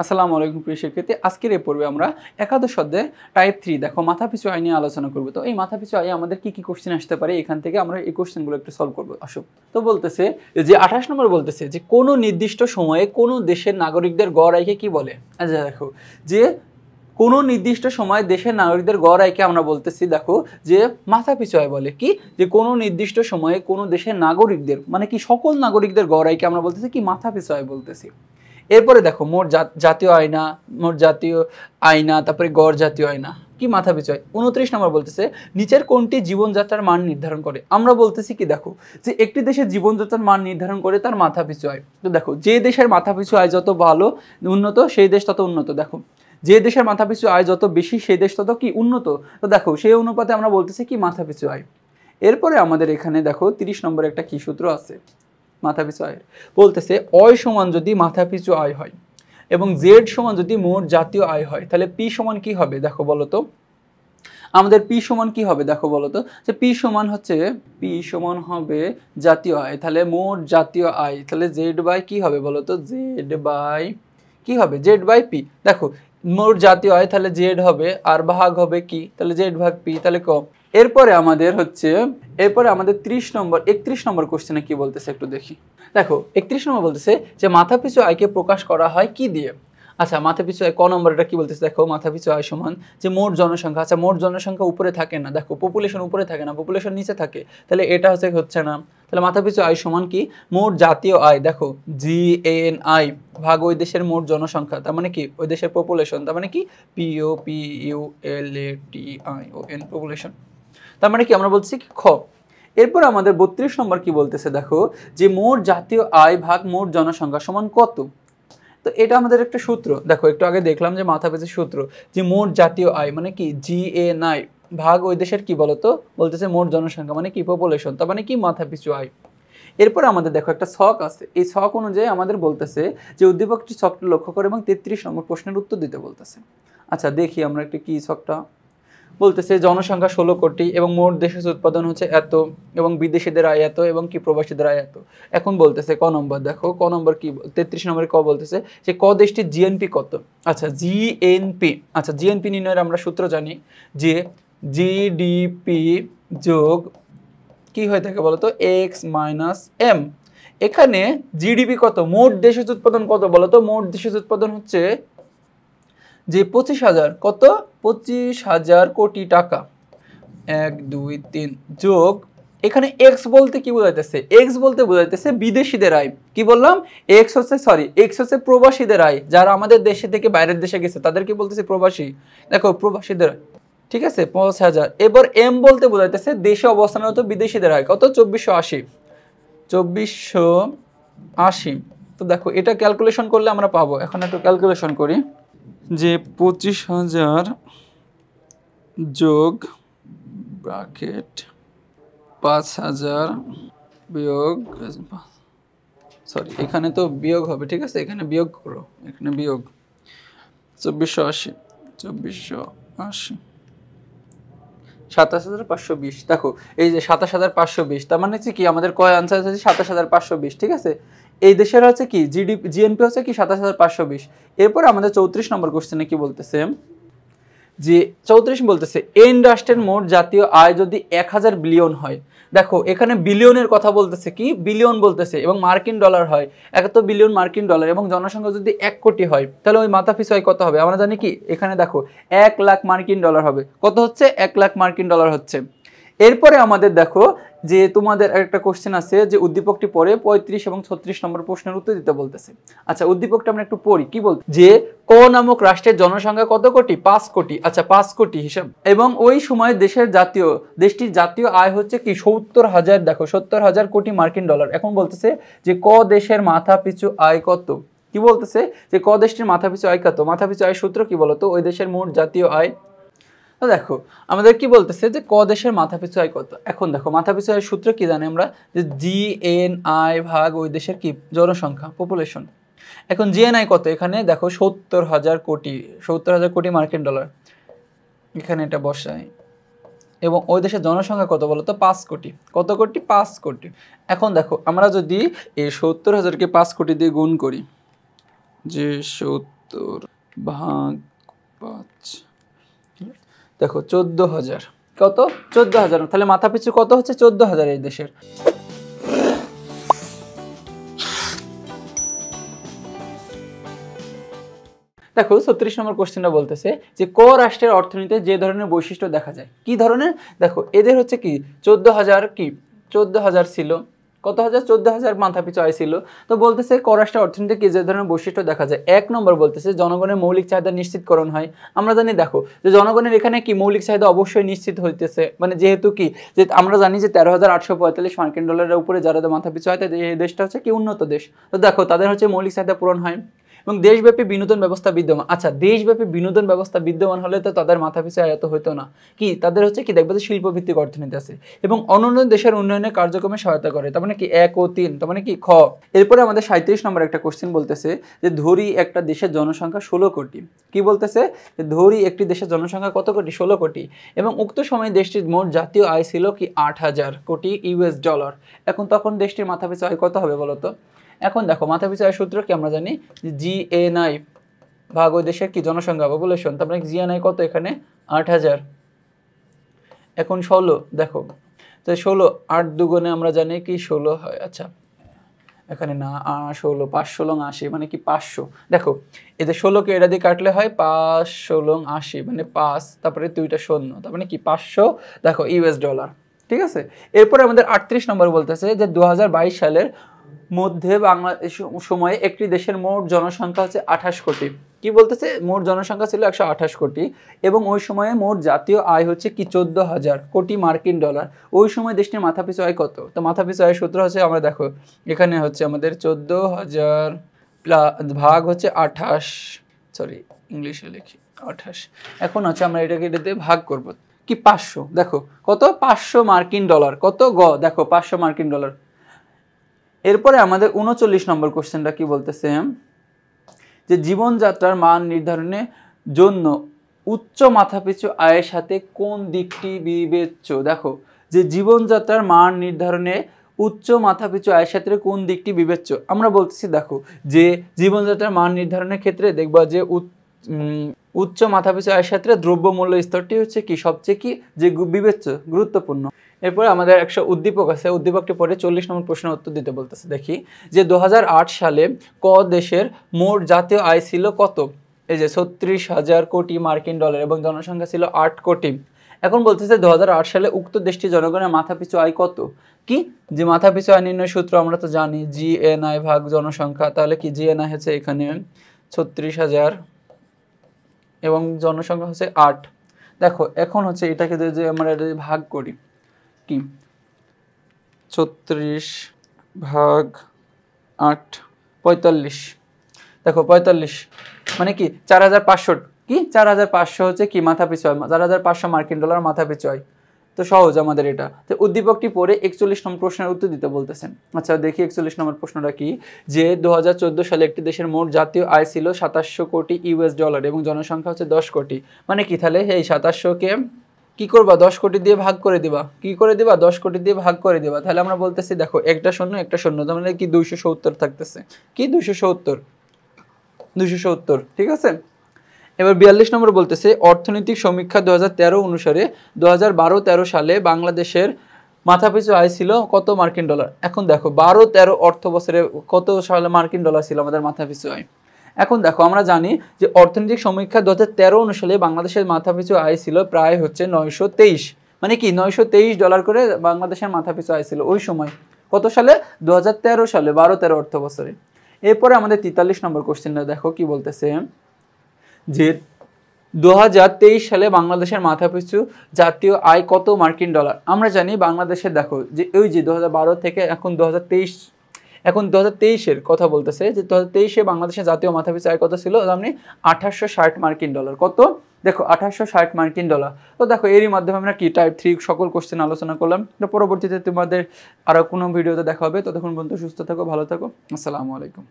আসসালামু আলাইকুম প্রিয় শিক্ষার্থী, আজকের এই পর্বে আমরা একাদশ অধ্যায়ে টাইপ 3 দেখো মাথাপিছু আয় নিয়ে আলোচনা করব। তো এই মাথাপিছু আয়ে আমাদের কি কি কোশ্চেন আসতে পারে, এখান থেকে আমরা এই কোশ্চেনগুলো একটু সলভ করব। আসো, তো বলতেছে যে 28 নম্বর বলতেছে যে কোন নির্দিষ্ট সময়ে কোন দেশের নাগরিকদের গড় আয়কে কি বলে। আচ্ছা দেখো, যে কোন নির্দিষ্ট সময় দেশের নাগরিকদের গড় আয়কে আমরা বলতেছি দেখো যে মাথাপিছু আয় বলে। কি, যে কোন নির্দিষ্ট সময়ে কোন দেশের নাগরিকদের মানে কি সকল নাগরিকদের গড় আয়কে আমরা বলতেছি কি মাথাপিছু আয় বলতেছি। এরপরে দেখো মোট জাতীয় আয়না, মোট জাতীয় আয়না, তারপরে গড় জাতীয় আয়না কি মাথাপিছু আয়। 29 নম্বর বলতেছে নিচের কোনটি জীবনযাত্রার মান নির্ধারণ করে। আমরা বলতেছি কি দেখো যে একটি দেশের জীবনযাত্রার মান নির্ধারণ করে তার মাথাপিছু আয়। তো দেখো যে দেশের মাথাপিছু আয় যত ভালো উন্নত সেই দেশ তত উন্নত। দেখো যে দেশের মাথাপিছু আয় যত বেশি সেই দেশ তত কি উন্নত। তো দেখো সেই অনুপাতে আমরা বলতেছি কি মাথাপিছু আয়। এরপরে আমাদের এখানে দেখো 30 নম্বরে একটা কি সূত্র আছে মাথাপিছু আয়ের। বলতেছে অয় সমান যদি মাথাপিছু আয় হয় এবং জেড সমান যদি মোট জাতীয় আয় হয়, তাহলে পি সমান কি হবে দেখো বলো তো। আমাদের পি সমান কি হবে দেখো বলো তো, যে পি সমান হচ্ছে পি সমান হবে জাতীয় আয়, তাহলে মোট জাতীয় আয়, তাহলে জেড বাই কি হবে বলো তো, জেড বাই কি হবে, জেড বাই পি। দেখো মোট জাতীয় আয় তাহলে জেড হবে আর ভাগ হবে কি, তাহলে জেড ভাগ পি, তাহলে কম। এরপরে আমাদের 30 নম্বর 31 নম্বর কোশ্চেনে কি বলতেছে একটু দেখি। দেখো 31 নম্বর বলতেছে যে মাথাপিছু আয়কে প্রকাশ করা হয় কি দিয়ে। আচ্ছা মাথাপিছু আয় ক নম্বর এটা কি বলতেছে দেখো, মাথাপিছু আয় সমান যে মোট জনসংখ্যা। আচ্ছা মোট জনসংখ্যা উপরে থাকে না, দেখো পপুলেশন উপরে থাকে না, পপুলেশন নিচে থাকে, তাহলে এটা হচ্ছে না। তাহলে মাথাপিছু আয় সমান কি মোট জাতীয় আয়, দেখো GNI ভাগ ওই দেশের মোট জনসংখ্যা, তার মানে কি ওই দেশের পপুলেশন, তার মানে কি POPULATION পপুলেশন, তার মানে কি আমরা বলছি কি খ। এরপর আমাদের 32 নম্বর কি বলতেছে দেখো, যে মোট জাতীয় আয় ভাগ মোট জনসংখ্যা সমান কত। তো এটা আমাদের একটা সূত্র, দেখো একটু আগে দেখলাম যে মাথাপিছু সূত্র, যে মোট জাতীয় আয় মানে কি GNI ভাগ ওই দেশের কি বলতো, বলতেছে মোট জনসংখ্যা মানে কি পপুলেশন, তার মানে কি মাথাপিছু আয়। এরপর আমাদের দেখো একটা ছক আছে, এই ছক অনুযায়ী আমাদের বলতেছে যে উদ্দীপকটি ছকটা লক্ষ্য করে এবং 33 নম্বর প্রশ্নের উত্তর দিতে বলতেছে। আচ্ছা দেখি আমরা একটু কি ছকটা। বলতেছে জনসংখ্যা 16 কোটি এবং মোট দেশের উৎপাদন হচ্ছে এত এবং বিদেশিদের আয় এত এবং কি প্রবাসীদের আয় এত। এখন বলতেছে ক নম্বর, দেখো ক নম্বর কি 33 নম্বরে ক বলতেছে যে ক দেশটির জিএনপি কত। আচ্ছা জিএনপি, আচ্ছা জিএনপি নির্ণয়ের আমরা সূত্র জানি যে জিডিপি যোগ কি হয়ে থাকে বলতো এক্স মাইনাস এম। এখানে জিডিপি কত, মোট দেশের উৎপাদন কত বলতো, মোট দেশের উৎপাদন হচ্ছে যে 25,000 কত 25,000 কোটি টাকা, 1 2 3 যোগ এখানে এক্স বলতে কি বোঝাইতেছে, এক্স বলতে বোঝাইতেছে বিদেশিদের আয়। কি বললাম, এক্স হচ্ছে প্রবাসীদের আয়, যারা আমাদের দেশে থেকে বাইরের দেশে গেছে তাদেরকে বলতেছে প্রবাসী। দেখো প্রবাসীদের আয়, ঠিক আছে 5,000। এবার এম বলতে বোঝাইতেছে দেশে অবস্থানরত বিদেশিদের আয় কত 2480। তো দেখো এটা ক্যালকুলেশন করলে আমরা পাবো, এখন একটু ক্যালকুলেশন করি যে 25,000 যোগ ব্র্যাকেট 5,000 বিয়োগ, সরি এখানে তো বিয়োগ হবে, ঠিক আছে এখানে বিয়োগ করো, এখানে বিয়োগ 2480 27,520। দেখো এই যে 27,520, তার মানে হচ্ছে কি আমাদের কয় আনসার আছে 27,520, ঠিক আছে। এই দেশের হচ্ছে কি জিএনপি হচ্ছে কি 27,520। এরপর আমাদের 34 নম্বর কোশ্চেনে কি বলতেছে যে 34 বলতেছে এন রাষ্ট্রের মোট জাতীয় আয় যদি 1000 বিলিয়ন হয়। দেখো এখানে বিলিয়নের কথা বলতেছে, কি বিলিয়ন বলতেছে এবং মার্কিন ডলার হয় 1 বিলিয়ন মার্কিন ডলার এবং জনসংখ্যা যদি 1 কোটি হয়, তাহলে ওই মাথাপিছু আয় কত হবে আমরা জানি কি, এখানে দেখো 1 লাখ মার্কিন ডলার হবে। কত হচ্ছে 1 লাখ মার্কিন ডলার হচ্ছে। এরপরে আমাদের দেখো যে তোমাদের একটা কোশ্চেন আছে যে উদ্দীপকটি পরে 35 এবং 36 নম্বর প্রশ্নের উত্তর দিতে বলতেছে। আচ্ছা উদ্দীপকটা আমরা একটু পড়ি, কি বল যে ক নামক রাষ্ট্রের জনসংখ্যা কত কোটি 5 কোটি। আচ্ছা 5 কোটি হিসাব এবং ওই সময় দেশটির জাতীয় আয় হচ্ছে কি 70,000, দেখো 70,000 কোটি মার্কিন ডলার। এখন বলতেছে যে ক দেশের মাথা পিছু আয় কত। কি বলতেছে যে ক দেশটির মাথা পিছু আয় কত, মাথা পিছু আয় সূত্র কি বলতো, ওই দেশের মোট জাতীয় আয়। তো দেখো আমাদের কি বলতেছে যে ক দেশের মাথাপিছু আয় কত। এখন দেখো মাথাপিছু আয়ের সূত্র কি জানি আমরা, যে GNI ভাগ ওই দেশের কি জনসংখ্যা পপুলেশন। এখন GNI কত, এখানে দেখো 70,000 কোটি মার্কিন ডলার, এখানে এটা বসাই এবং ওই দেশের জনসংখ্যা কত বলতো 5 কোটি। কত কোটি 5 কোটি। এখন দেখো আমরা যদি এই 70,000কে 5 কোটি দিয়ে গুণ করি, যে ভাগ 5, দেখো 14,000, কত 14,000, তাহলে মাথা পিছু কত হচ্ছে 14,000 এই দেশের। দেখো 36 নম্বর কোশ্চেনটা বলতেছে যে ক রাষ্ট্রের অর্থনীতিতে যে ধরনের বৈশিষ্ট্য দেখা যায়, কি ধরনের, দেখো এদের হচ্ছে কি 14,000, কি 14,000 ছিল, কত হাজার 14,000 মাথা পিছু আয় ছিল। তো বলতেছে ক রাষ্ট্রের অর্থনীতিতে কি যে ধরনের বৈশিষ্ট্য দেখা যায়, 1 নম্বর বলতেছে জনগণের মৌলিক চাহিদা নিশ্চিতকরণ হয়। আমরা জানি দেখো যে জনগণের এখানে কি মৌলিক চাহিদা অবশ্যই নিশ্চিত হইতেছে, মানে যেহেতু কি যে আমরা জানি যে 13,845 মার্কিন ডলারের উপরে যারা মাথা পিছু হয় তাদের এই দেশটা হচ্ছে কি উন্নত দেশ। তো দেখো তাদের হচ্ছে মৌলিক চাহিদা পূরণ হয় এবং দেশব্যাপী বিনোদন ব্যবস্থা বিদ্যমান। আচ্ছা, দেশব্যাপী বিনোদন ব্যবস্থা বিদ্যমান হলে তো তাদের মাথা পিছু আয় এত হইতো না, কি তাদের হচ্ছে কি দেখবে যে শিল্পভিত্তিক অর্থনীতি আছে এবং অন্যান্য দেশের উন্নয়নের কার্যক্রমে সহায়তা করে, তার মানে কি 1 ও 3, তার মানে কি খ। এরপরে আমাদের 37 নম্বর একটা কোশ্চেন বলতেছে যে ধরি একটা দেশের জনসংখ্যা 16 কোটি, কি বলতেছে যে ধরি একটি দেশের জনসংখ্যা কত কোটি, 16 কোটি, এবং উক্ত সময়ে দেশটির মোট জাতীয় আয় ছিল কি 8,000 কোটি ইউএস ডলার। এখন তখন দেশটির মাথা পিছু আয় কত হবে বলতো। এখন দেখো মাথা পিছু আয়ের সূত্র কি আমরা জানি যে জিএনআই ভাগ ওই দেশের কি জনসংখ্যা পপুলেশন, তারপরে জিএনআই কত এখানে 8,000, এখন 16 দেখো তো 16 8 দুগুণে আমরা জানি কি 16 হয়। আচ্ছা এখানে না 16 5 16 80 মানে কি 500, দেখো এই যে 16কে এটা দিয়ে কাটলে হয় 5 16 80 মানে 5, তারপরে 2টা শূন্য, তার মানে কি 500 দেখো ইউএস ডলার। ঠিক আছে, এরপরে আমাদের 38 নম্বর বলতেছে যে 2022 সালের মধ্যে বাংলাদেশ সময়ে একটি দেশের মোট জনসংখ্যা হচ্ছে 28 কোটি, কি বলতেছে মোট জনসংখ্যা ছিল 128 কোটি এবং ওই সময়ে মোট জাতীয় আয় হচ্ছে কি 14,000 কোটি মার্কিন ডলার। ওই সময় দেশটির মাথাপিছু আয় কত, তো মাথাপিছু আয়ের সূত্র হচ্ছে আমরা দেখো এখানে হচ্ছে আমাদের 14,000 ভাগ হচ্ছে 28, সরি ইংলিশে লিখি 28, এখন হচ্ছে আমরা এটাকে এটাতে ভাগ করব কি 500, দেখো কত 500 মার্কিন ডলার, কত গ দেখো 500 মার্কিন ডলার। এরপরে আমাদের 39 নম্বর কোশ্চেনটা কি বলতেছে যে জীবনযাত্রার মান নির্ধারণের জন্য উচ্চ মাথাপিছু আয়ের সাথে কোন দিকটি বিবেচ্য, দেখো যে জীবনযাত্রার মান নির্ধারণে উচ্চ মাথাপিছু আয়ের সাথে কোন দিকটি বিবেচ্য, আমরা বলতেছি দেখো যে জীবনযাত্রার মান নির্ধারণের ক্ষেত্রে দেখবা যে উচ্চ মাথাপিছু আয়ের সাথে দ্রব্যমূল্য স্তরটি হচ্ছে কি সবচেয়ে কি যে বিবেচ্য গুরুত্বপূর্ণ। এরপরে আমাদের একটা উদ্দীপক আছে, উদ্দীপকটি পরে 40 নম্বর প্রশ্নের উত্তর দিতে বলতেছে। দেখি যে 2008 সালে ক দেশের মোট জাতীয় আয় ছিল কত, এই যে 36,000 কোটি মার্কিন ডলার এবং জনসংখ্যা ছিল 8 কোটি। এখন বলতেছে 2008 সালে উক্ত দেশটির জনগণের মাথাপিছু আয় কত, কি যে মাথাপিছু আয় নির্ণয় সূত্র আমরা তো জানি জিএনআই ভাগ জনসংখ্যা, তাহলে কি জিএনআই হচ্ছে এখানে 36,000 এবং জনসংখ্যা হচ্ছে 8। দেখো এখন হচ্ছে এটাকে যে আমরা ভাগ করি কি 36 ভাগ 8 45, দেখো 45 মানে কি 4,500, কি 4,500 হচ্ছে কি মাথা পিছু হয়, 4,500 মার্কিন ডলার মাথা পিছু হয়। তো সহজ আমাদের এটা। তো উদ্দীপকটি পরে 41 নম্বর প্রশ্নের উত্তর দিতে বলতেছেন। আচ্ছা দেখি 41 নম্বর প্রশ্নটা কি যে 2014 সালে একটি দেশের মোট জাতীয় আয় ছিল 2700 কোটি ইউএস ডলার এবং জনসংখ্যা হচ্ছে 10 কোটি, মানে কি তাহলে এই 2700কে কি করবা 10 কোটি দিয়ে ভাগ করে দিবা, কি করে দিবা 10 কোটি দিয়ে ভাগ করে দিবা, তাহলে আমরা বলতেছি দেখো একটা শূন্য একটা শূন্য, তার মানে কি 270 থাকতেছে, কি 270, ঠিক আছে। এবার 42 নম্বর বলতেছে অর্থনৈতিক সমীক্ষা 2013 অনুসারে 2012-13 সালে বাংলাদেশের মাথাপিছু আয় ছিল কত মার্কিন ডলার। এখন দেখো 12-13 অর্থ বছরে কত সালে মার্কিন ডলার ছিল আমাদের মাথাপিছু আয়। এখন দেখো আমরা জানি যে অর্থনৈতিক সমীক্ষা 2013 অনুসারে বাংলাদেশের মাথাপিছু আয় ছিল প্রায় হচ্ছে 923, মানে কি 923 ডলার করে বাংলাদেশের মাথাপিছু আয় ছিল ওই সময়, কত সালে 2013 সালে 12-13 অর্থ বছরে। এরপরে আমাদের 43 নম্বর কোশ্চেনটা দেখো কি বলতেছে যে 2023 সালে বাংলাদেশের মাথাপিছু জাতীয় আয় কত মার্কিন ডলার। আমরা জানি বাংলাদেশের দেখো যে ওই যে 2012 থেকে এখন 2023, এখন 2023-এর কথা বলতেছে যে 2023-এ বাংলাদেশের জাতীয় মাথাপিছু আয় কত ছিল আপনি 2860 মার্কিন ডলার, কত দেখো 2860 মার্কিন ডলার। তো দেখো এরই মাধ্যমে আমরা কি টাইপ 3 সকল কোশ্চেন আলোচনা করলাম। তো পরবর্তীতে তোমাদের আরও কোনো ভিডিওতে দেখা হবে, ততক্ষণ পর্যন্ত সুস্থ থাকো, ভালো থাকো, আসসালামু আলাইকুম।